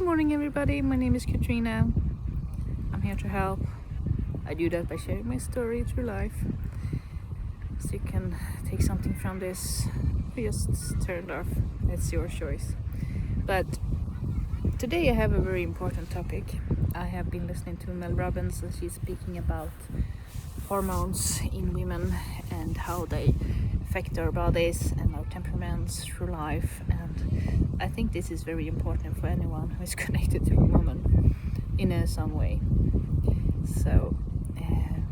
morning everybody, my name is Katrina. I'm here to help. I do that by sharing my story through life. So you can take something from this or just turn it off. It's your choice. But today I have a very important topic. I have been listening to Mel Robbins and she's speaking about hormones in women and how they affect our bodies and our temperaments through life, and I think this is very important for anyone who is connected to a woman in some way. So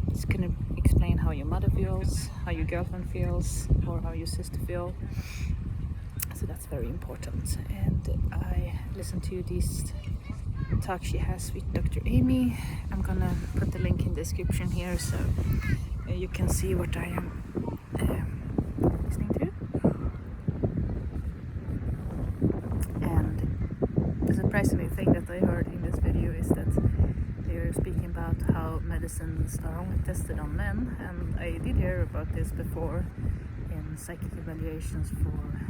it's gonna explain how your mother feels, how your girlfriend feels, or how your sister feels. So that's very important. And I listened to this talk she has with Dr. Amy. I'm gonna put the link in the description here so you can see what I am listening to. And the surprising thing that I heard in this video is that they are speaking about how medicines are only tested on men, and I did hear about this before in psychic evaluations for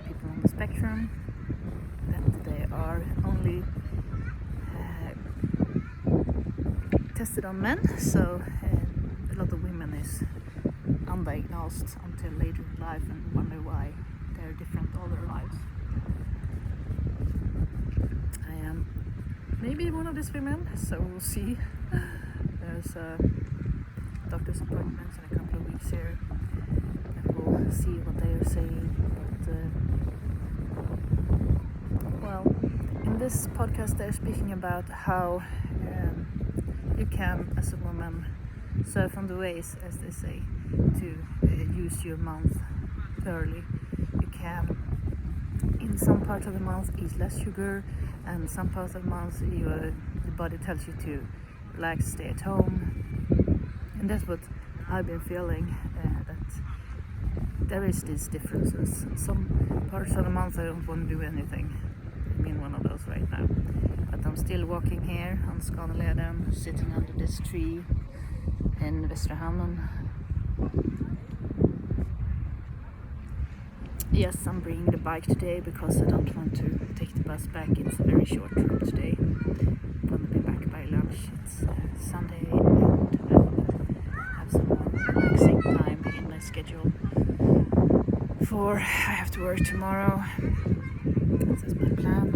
people on the spectrum, that they are only tested on men, so a lot of women is undiagnosed until later in life and wonder why they're different all their lives. I am maybe one of these women, so we'll see. There's a doctor's appointment in a couple of weeks here, and we'll see what they are saying. But well, in this podcast they're speaking about how you can, as a woman, surf on the waves, as they say, to use your month thoroughly. You can, in some part of the month, eat less sugar, and some parts of the month, the body tells you to relax, stay at home. And that's what I've been feeling, that there is these differences. Some parts of the month I don't want to do anything. I'm in one of those right now. But I'm still walking here on Skåneleden, sitting under this tree in Västra Hamnen. Yes, I'm bringing the bike today because I don't want to take the bus back. It's a very short trip today. I'm going to be back by lunch. It's Sunday and I have some more relaxing time in my schedule. For I have to work tomorrow. This is my plan.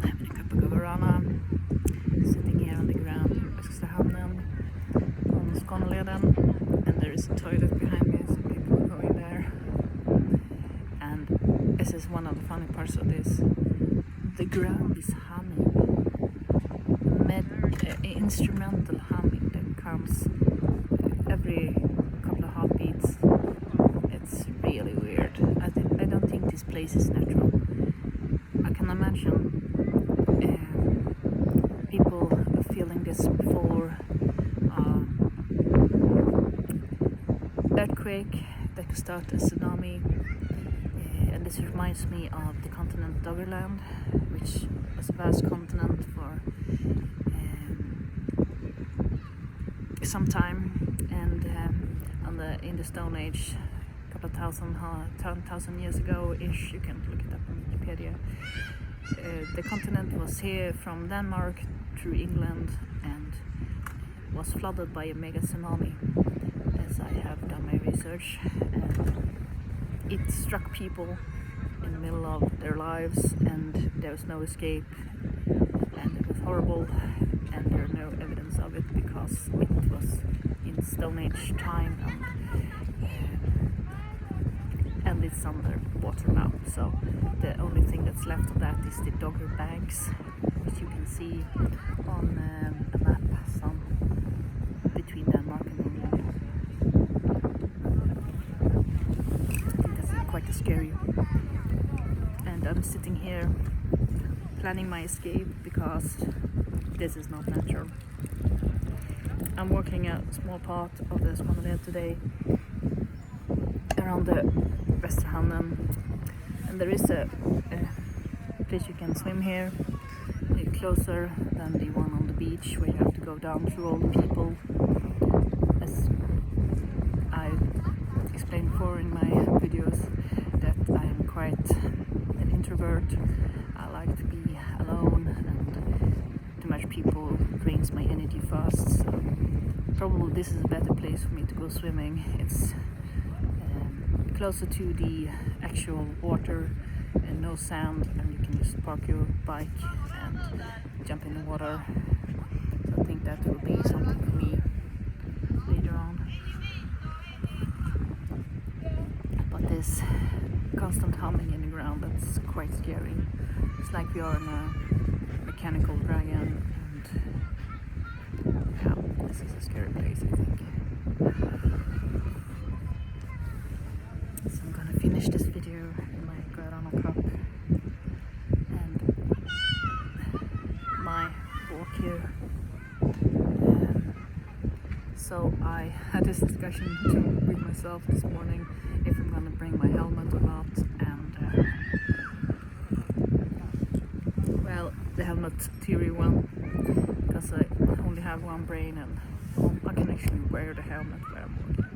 Having a cup of guarana, sitting here on the ground in Västra Hamnen on Skåneleden, and there is a toilet behind me, so people are going there. And this is one of the funny parts of this. The ground is humming, instrumental humming that comes every couple of heartbeats. It's really weird. I don't think this place is natural. I can imagine people feeling this before earthquake that could start a tsunami, and this reminds me of the continent Doggerland, which was a vast continent for some time, and in the Stone Age, a couple of 10,000 years ago-ish, you can look it up on Wikipedia. The continent was here from Denmark through England and was flooded by a megatsunami, as I have done my research, and it struck people in the middle of their lives and there was no escape, and it was horrible, and there are no evidence of it because it was in Stone Age time, and it's under water now. So the only thing that's left of that is the Dogger Banks, which you can see on a map between Denmark and England. I think that's quite scary. And I'm sitting here planning my escape because this is not natural. I'm walking a small part of the Skåneleden today around the Västra Hamnen, and there is a place you can swim here, closer than the one on the beach where you have to go down through all the people. As I explained before in my videos, that I'm introvert. I like to be alone, and too much people drains my energy fast. So probably this is a better place for me to go swimming. It's closer to the actual water and no sand, and you can just park your bike and jump in the water. So I think that will be something for me later on. But this constant humming in the ground, that's quite scary. It's like we are in a mechanical dragon, and yeah, this is a scary place, I think. So I'm gonna finish this video in my guarana cup and my walk here. So I had this discussion with myself this morning if I'm gonna bring my helmet or not, and well, the helmet theory won because I only have one brain, and I can actually wear the helmet when I'm walking.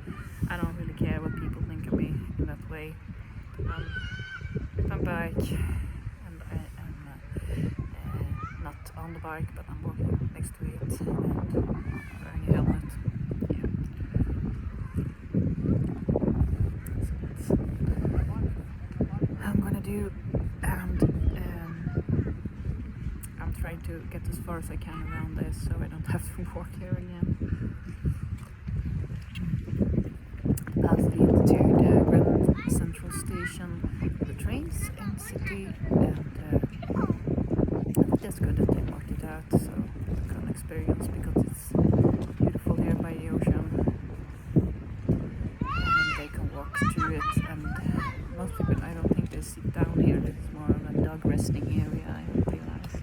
I don't really care what people think of me in that way. I'm bike, and I am not on the bike, but I'm walking next to it and wearing a helmet. Yeah. So that's what I'm gonna do, and I'm trying to get as far as I can around this so I don't have to walk here again. That's lead to the Grand Central Station, the trains in the city, and that's good that they marked it out so I can experience, because it's beautiful here by the ocean, and they can walk through it. And most people, I don't think they sit down here. This is more of a dog resting area, I realize.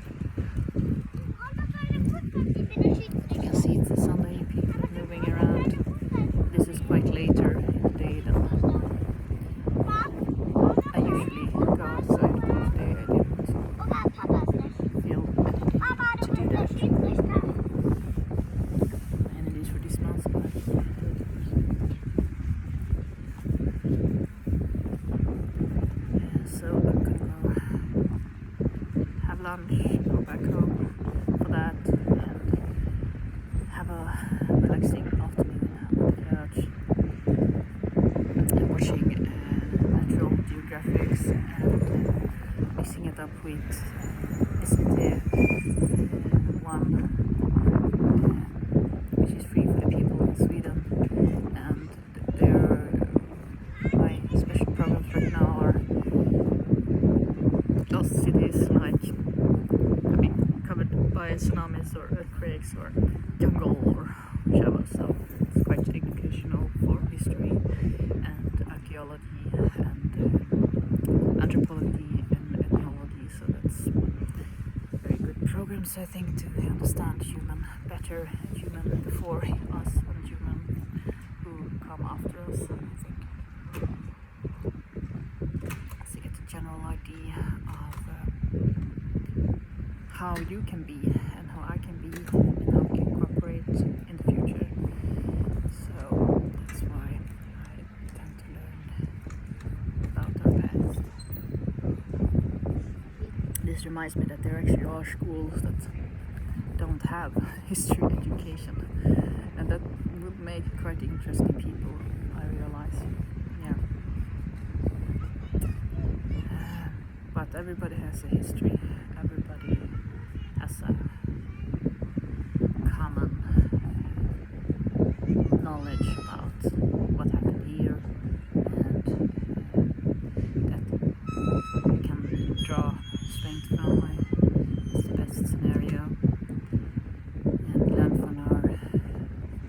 You can see it's a Sunday, people are moving around. This is quite later in the day than I usually go outside, but today I didn't feel to do that. And it is for this month, but so I'm gonna go have lunch, go back home for that, and have a relaxing afternoon on the couch and watching Natural Geographics and mixing it up with SVT one, which is free for the people in Sweden, and my special programs right now are lost cities like covered by tsunamis or earthquakes or jungle or whichever. So it's quite educational for history and archaeology and anthropology and ethnology. So that's very good programs, I think, to understand human better, human before us and human who come after us. So I think to get a general idea of how you can be and how I can be and how we can cooperate in the future. So that's why I tend to learn about our past. This reminds me that there actually are schools that don't have history education, and that would make quite interesting people, I realize. Yeah. But everybody has a history, everybody has a common knowledge about what happened here, and that we can draw strength from. It's the best scenario, and learn from our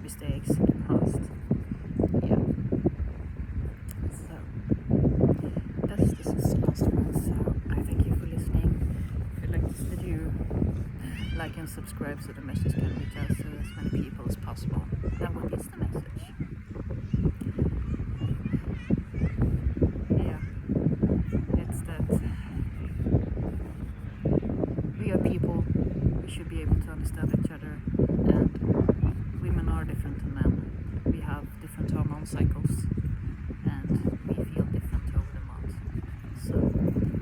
mistakes in the past. Yeah. So this is the last one. So I thank you for listening. If you like this video, like and subscribe so the message can reach out to as many people as possible. And what is the message? Yeah, it's that we are people. We should be able to understand each other, and women are different than men. We have different hormone cycles, and we feel different over the month. So,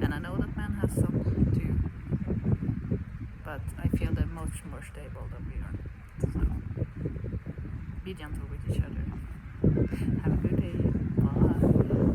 and I know that men has much more stable than we are. So be gentle with each other. Have a good day. Bye.